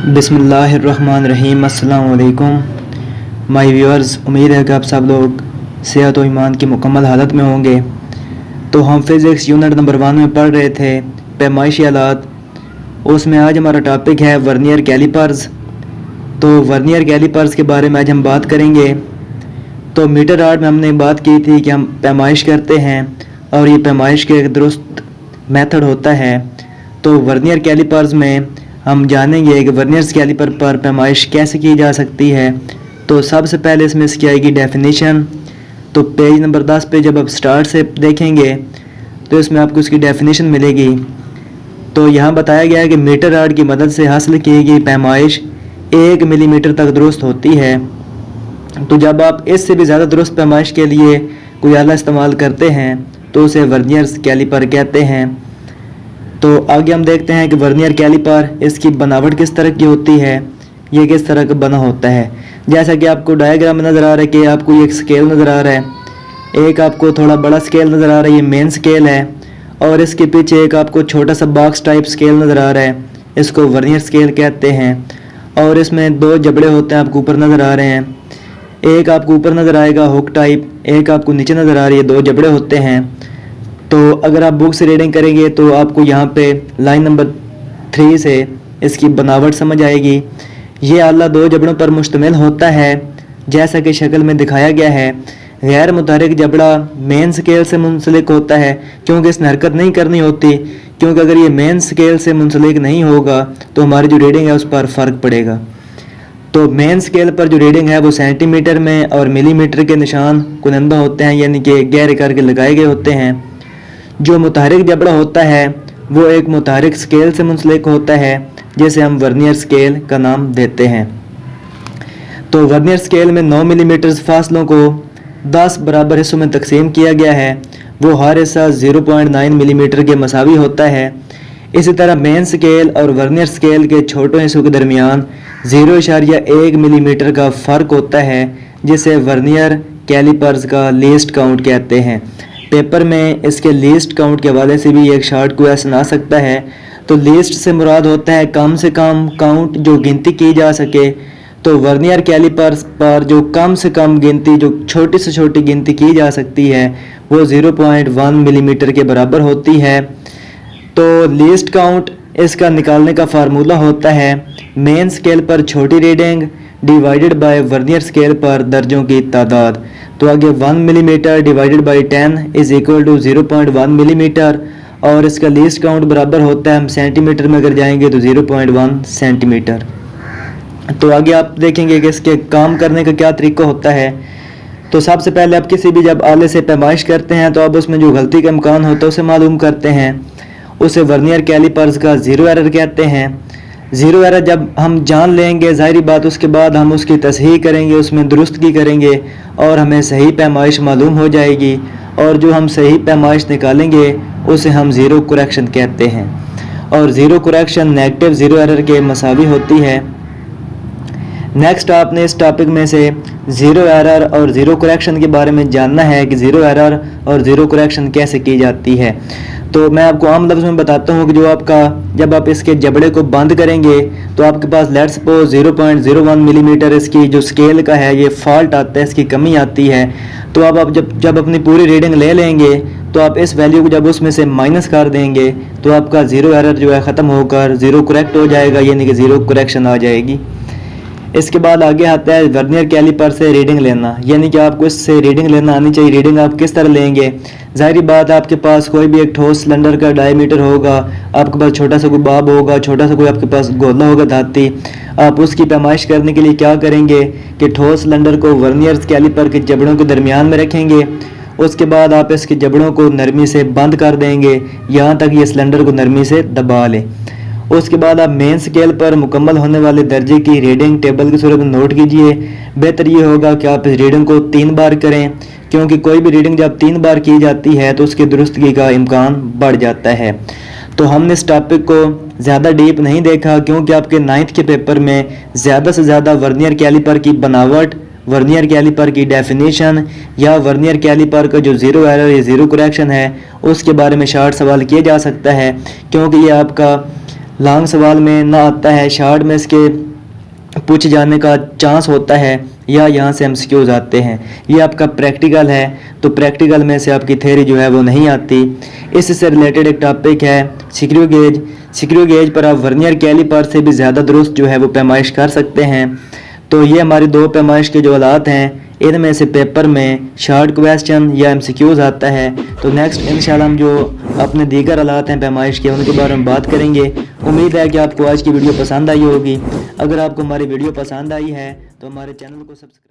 बिस्मिल्लाहिर्रहमानिर्रहीम। अस्सलाम वालेकुम माय व्यूअर्स। उम्मीद है कि आप सब लोग सेहत और ईमान की मुकम्मल हालत में होंगे। तो हम फिज़िक्स यूनिट नंबर 1 में पढ़ रहे थे पैमाइशी आलात। उसमें आज हमारा टॉपिक है वर्नियर कैलिपर्स। तो वर्नियर कैलिपर्स के बारे में आज हम बात करेंगे। तो मीटर आर्ट में हमने बात की थी कि हम पैमाइश करते हैं और ये पैमाइश के एक दुरुस्त मेथड होता है। तो वर्नियर कैलिपर्स में हम जानेंगे कि वर्नियर कैलिपर पर पैमाइश कैसे की जा सकती है। तो सबसे पहले इसमें इसकी आएगी डेफिनेशन। तो पेज नंबर 10 पे जब आप स्टार्ट से देखेंगे तो इसमें आपको इसकी डेफिनेशन मिलेगी। तो यहाँ बताया गया है कि मीटर आर्ट की मदद से हासिल की गई पैमाइश 1 मिलीमीटर तक दुरुस्त होती है। तो जब आप इससे भी ज़्यादा दुरुस्त पैमाइश के लिए कोई आला इस्तेमाल करते हैं तो उसे वर्नियर कैलिपर कहते हैं। तो आगे हम देखते हैं कि वर्नियर कैलिपर इसकी बनावट किस तरह की होती है, ये किस तरह का बना होता है। जैसा कि आपको डायग्राम में नज़र आ रहा है कि आपको एक स्केल नज़र आ रहा है, एक आपको थोड़ा बड़ा स्केल नज़र आ रहा है, ये मेन स्केल है, और इसके पीछे एक आपको छोटा सा बॉक्स टाइप स्केल नज़र आ रहा है, इसको वर्नियर स्केल कहते हैं। और इसमें 2 जबड़े होते हैं आपको ऊपर नज़र आ रहे हैं, एक आपको ऊपर नज़र आएगा हुक टाइप, एक आपको नीचे नज़र आ रही है, 2 जबड़े होते हैं। तो अगर आप बुक से रीडिंग करेंगे तो आपको यहाँ पे लाइन नंबर 3 से इसकी बनावट समझ आएगी। ये आला 2 जबड़ों पर मुश्तमिल होता है जैसा कि शक्ल में दिखाया गया है। गैर मुतहरिक जबड़ा मेन स्केल से मुंसलिक होता है क्योंकि इसने हरकत नहीं करनी होती, क्योंकि अगर ये मेन स्केल से मुंसलिक नहीं होगा तो हमारी जो रीडिंग है उस पर फ़र्क पड़ेगा। तो मेन स्केल पर जो रीडिंग है वो सेंटीमीटर में और मिलीमीटर के निशान कुनंदा होते हैं, यानी कि गहरे करके लगाए गए होते हैं। जो मुतहरिक जबड़ा होता है वो एक मुतहरिक स्केल से मुंसलिक होता है जिसे हम वर्नियर स्केल का नाम देते हैं। तो वर्नियर स्केल में 9 मिलीमीटर फासलों को 10 बराबर हिस्सों में तकसीम किया गया है। वो हर हिस्सा 0.9 मिलीमीटर के मसावी होता है। इसी तरह मेन स्केल और वर्नियर स्केल के छोटे हिस्सों के दरमियान 0.1 मिलीमीटर का फ़र्क होता है जिसे वर्नियर कैलिपर्स का लीस्ट काउंट कहते हैं। पेपर में इसके लीस्ट काउंट के हवाले से भी एक शॉर्ट क्वेश्चन आ सकता है। तो लीस्ट से मुराद होता है कम से कम काउंट, जो गिनती की जा सके। तो वर्नियर कैलिपर्स पर जो कम से कम गिनती, जो छोटी से छोटी गिनती की जा सकती है वो 0.1 मिलीमीटर के बराबर होती है। तो लीस्ट काउंट इसका निकालने का फार्मूला होता है मेन स्केल पर छोटी reading divided by vernier scale पर दर्जों की तादाद। तो आगे 1 millimetre divided by 10 is equal to 0.1 millimetre, और इसका लीस्ट काउंट बराबर होता है, हम सेंटीमीटर में अगर जाएंगे तो 0.1 सेंटीमीटर। तो आगे आप देखेंगे कि इसके काम करने का क्या तरीका होता है। तो सबसे पहले आप किसी भी जब आले से पैमाइश करते हैं तो आप उसमें जो गलती का इम्कान होता है उसे मालूम करते हैं। उसे वर्नियर कैलिपर्स का ज़ीरो एरर कहते हैं। ज़ीरो एरर जब हम जान लेंगे, ज़ाहिरी बात, उसके बाद हम उसकी तसहीह करेंगे, उसमें दुरुस्तगी करेंगे और हमें सही पैमाइश मालूम हो जाएगी। और जो हम सही पैमाइश निकालेंगे उसे हम ज़ीरो करेक्शन कहते हैं। और zero correction negative zero error के मसावी होती है। नेक्स्ट आपने इस टॉपिक में से ज़ीरो एरर और ज़ीरो करेक्शन के बारे में जानना है कि ज़ीरो एरर और ज़ीरो करेक्शन कैसे की जाती है। तो मैं आपको आम लफ्ज़ में बताता हूँ कि जो आपका जब आप इसके जबड़े को बंद करेंगे तो आपके पास लेट्स सपोज 0.01 मिलीमीटर इसकी जो स्केल का है ये फॉल्ट आता है, इसकी कमी आती है। तो आप जब अपनी पूरी रीडिंग ले लेंगे तो आप इस वैल्यू को जब उसमें से माइनस कर देंगे तो आपका ज़ीरो एरर जो है ख़त्म होकर ज़ीरो करेक्ट हो जाएगा, यानी कि ज़ीरो करेक्शन आ जाएगी। इसके बाद आगे आता है वर्नियर कैलिपर से रीडिंग लेना, यानी कि आपको इससे रीडिंग लेना आनी चाहिए। रीडिंग आप किस तरह लेंगे, ज़ाहिरी बात आपके पास कोई भी एक ठोस सिलेंडर का डायमीटर होगा, आपके पास छोटा सा कोई बाब होगा, छोटा सा कोई आपके पास गोला होगा धाती। आप उसकी पैमाइश करने के लिए क्या करेंगे कि ठोस सिलेंडर को वर्नियर कैलिपर के जबड़ों के दरमियान में रखेंगे। उसके बाद आप इसके जबड़ों को नरमी से बंद कर देंगे यहाँ तक ये सिलेंडर को नरमी से दबा लें। उसके बाद आप मेन स्केल पर मुकम्मल होने वाले दर्जे की रीडिंग टेबल की सूरत में नोट कीजिए। बेहतर ये होगा कि आप इस रीडिंग को 3 बार करें, क्योंकि कोई भी रीडिंग जब 3 बार की जाती है तो उसकी दुरुस्तगी का इम्कान बढ़ जाता है। तो हमने इस टॉपिक को ज़्यादा डीप नहीं देखा क्योंकि आपके 9th के पेपर में ज़्यादा से ज़्यादा वर्नियर कैलिपर की बनावट, वर्नियर कैलिपर की डेफिनेशन या वर्नियर कैलिपर का जो ज़ीरो एरर या ज़ीरो करेक्शन है उसके बारे में शॉर्ट सवाल किया जा सकता है, क्योंकि ये आपका लॉन्ग सवाल में ना आता है, शॉर्ट में इसके पूछ जाने का चांस होता है या यहाँ से एमसीक्यूज आते हैं। ये आपका प्रैक्टिकल है, तो प्रैक्टिकल में से आपकी थ्योरी जो है वो नहीं आती। इससे रिलेटेड एक टॉपिक है स्क्रू गेज। स्क्रू गेज पर आप वर्नियर कैलीपर से भी ज़्यादा दुरुस्त जो है वो पैमाइश कर सकते हैं। तो ये हमारी दो पैमाइश के जो हालात हैं, इनमें से पेपर में शॉर्ट क्वेश्चन या एमसीक्यूज आता है। तो नेक्स्ट इंशाल्लाह हम जो अपने दीगर हालात हैं पैमाइश के, उनके बारे में बात करेंगे। उम्मीद है कि आपको आज की वीडियो पसंद आई होगी। अगर आपको हमारी वीडियो पसंद आई है तो हमारे चैनल को सब्सक्राइब